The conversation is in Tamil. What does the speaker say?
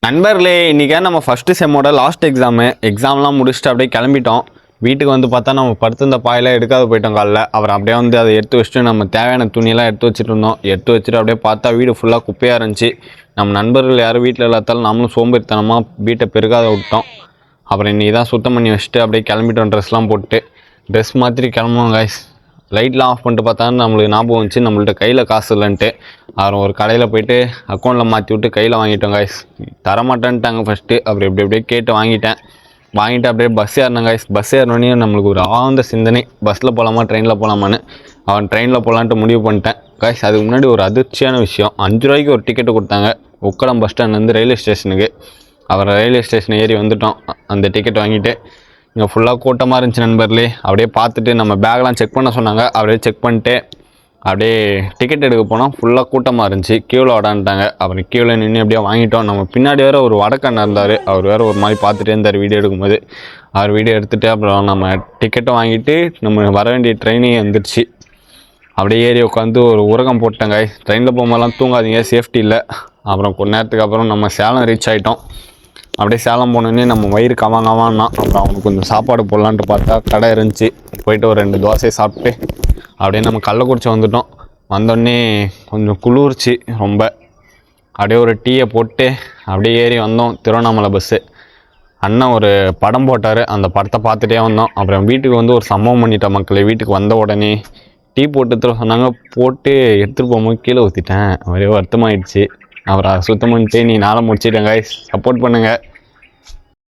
நண்பர்களே, இன்றைக்கி நம்ம ஃபஸ்ட்டு செம்மோட லாஸ்ட் எக்ஸாம்லாம் முடிச்சுட்டு அப்படியே கிளம்பிட்டோம். வீட்டுக்கு வந்து பார்த்தா நம்ம படுத்திருந்த பாயெல்லாம் எடுக்காத போயிட்டோம் காலைல. அப்புறம் அப்படியே வந்து அதை எடுத்து வச்சுட்டு நம்ம தேவையான துணியெல்லாம் எடுத்து வச்சுட்டு இருந்தோம். எடுத்து வச்சுட்டு அப்படியே பார்த்தா வீடு ஃபுல்லாக குப்பையாக இருந்துச்சு. நம்ம நண்பர்கள் யாரும் வீட்டில் இல்லாதாலும் நம்மளும் சோம்பேறித்தனமாக வீட்டை பெருகாத விட்டோம். அப்புறம் இன்றைக்கி தான் சுத்தம் பண்ணி வச்சுட்டு அப்படியே கிளம்பிட்டோம். ட்ரெஸ்லாம் போட்டு ட்ரெஸ் மாற்றி கிளம்புவோம் கைஸ். லைட்லாம் ஆஃப் பண்ணிட்டு பார்த்தாலும் நம்மளுக்கு ஞாபகம் வந்துச்சு நம்மள்ட்ட கையில் காசு இல்லைன்ட்டு. அப்புறம் ஒரு கடையில் போய்ட்டு அக்கௌண்ட்டில் மாற்றி விட்டு கையில் வாங்கிட்டோம் கைஸ். தரமாட்டேன்ட்டாங்க ஃபஸ்ட்டு. அப்புறம் எப்படியே கேட்டு வாங்கிட்டு அப்படியே பஸ் ஏறினேன் கைஸ். பஸ் ஏறினோடனே நம்மளுக்கு ஒரு ஆழ்ந்த சிந்தனை, பஸ்ஸில் போகலாமா ட்ரெயினில் போகலாமான்னு. அவன் ட்ரெயினில் போகலான்ட்டு முடிவு பண்ணிட்டேன் கைஸ். அதுக்கு முன்னாடி ஒரு அதிர்ச்சியான விஷயம், 5 ரூபாய்க்கு ஒரு டிக்கெட்டு கொடுத்தாங்க உக்கடம் பஸ் ஸ்டாண்ட்லேருந்து ரயில்வே ஸ்டேஷனுக்கு. அப்புறம் ரயில்வே ஸ்டேஷன் ஏறி வந்துவிட்டோம். அந்த டிக்கெட் வாங்கிட்டு இங்கே ஃபுல்லாக கூட்டமாக இருந்துச்சு நண்பர்களே. அப்படியே பார்த்துட்டு நம்ம பேக்லாம் செக் பண்ண சொன்னாங்க. அப்படியே செக் பண்ணிட்டு அப்படியே டிக்கெட் எடுக்க போனோம். ஃபுல்லாக கூட்டமாக இருந்துச்சு. க்யூவில் விடான்ட்டாங்க. அப்புறம் க்யூவில் நின்று அப்படியே வாங்கிட்டோம். நம்ம பின்னாடி வேறு ஒரு வடக்கண்ணர் இருந்தார். அவர் வேறு ஒரு மாதிரி பார்த்துட்டே இருந்தார் வீடியோ எடுக்கும்போது. அவர் வீடியோ எடுத்துகிட்டு அப்புறம் நம்ம டிக்கெட்டை வாங்கிட்டு நம்ம வர வேண்டிய ட்ரெயினே வந்துடுச்சு. அப்படியே ஏறி உட்காந்து ஒரு உரகம் போட்டாங்க. ட்ரெயினில் போகும்போதெல்லாம் தூங்காதீங்க, சேஃப்டி இல்லை. அப்புறம் கொஞ்ச நேரத்துக்கு அப்புறம் நம்ம சேலம் ரீச் ஆகிட்டோம். அப்படியே சேலம் போனோடனே நம்ம வயிறு கவான்னா அப்புறம் அவனுக்கு கொஞ்சம் சாப்பாடு போடலான்ட்டு பார்த்தா கடை இருந்துச்சு. போயிட்டு ஒரு 2 தோசையை சாப்பிட்டு அப்படியே நம்ம கள்ளக்குறிச்சி வந்துட்டோம். வந்தோடனே கொஞ்சம் குளிர்ச்சி ரொம்ப. அப்படியே ஒரு டீயை போட்டு அப்படியே ஏறி வந்தோம். திருவண்ணாமலை பஸ்ஸு. அண்ணன் ஒரு படம் போட்டார், அந்த படத்தை பார்த்துட்டே வந்தோம். அப்புறம் வீட்டுக்கு வந்து ஒரு சம்பவம் பண்ணிட்டேன் மக்களே. வீட்டுக்கு வந்த உடனே டீ போட்டு எடுத்துகிட்டு சொன்னாங்க. போட்டு எடுத்துகிட்டு போகும்போது கீழே ஊற்றிட்டேன். ஒரே வருத்தமாயிடுச்சு. அப்புறம் சுத்தம் பண்ணிட்டு நீ நாளை முடிச்சிட்டேன் கைஸ். சப்போர்ட் பண்ணுங்கள்.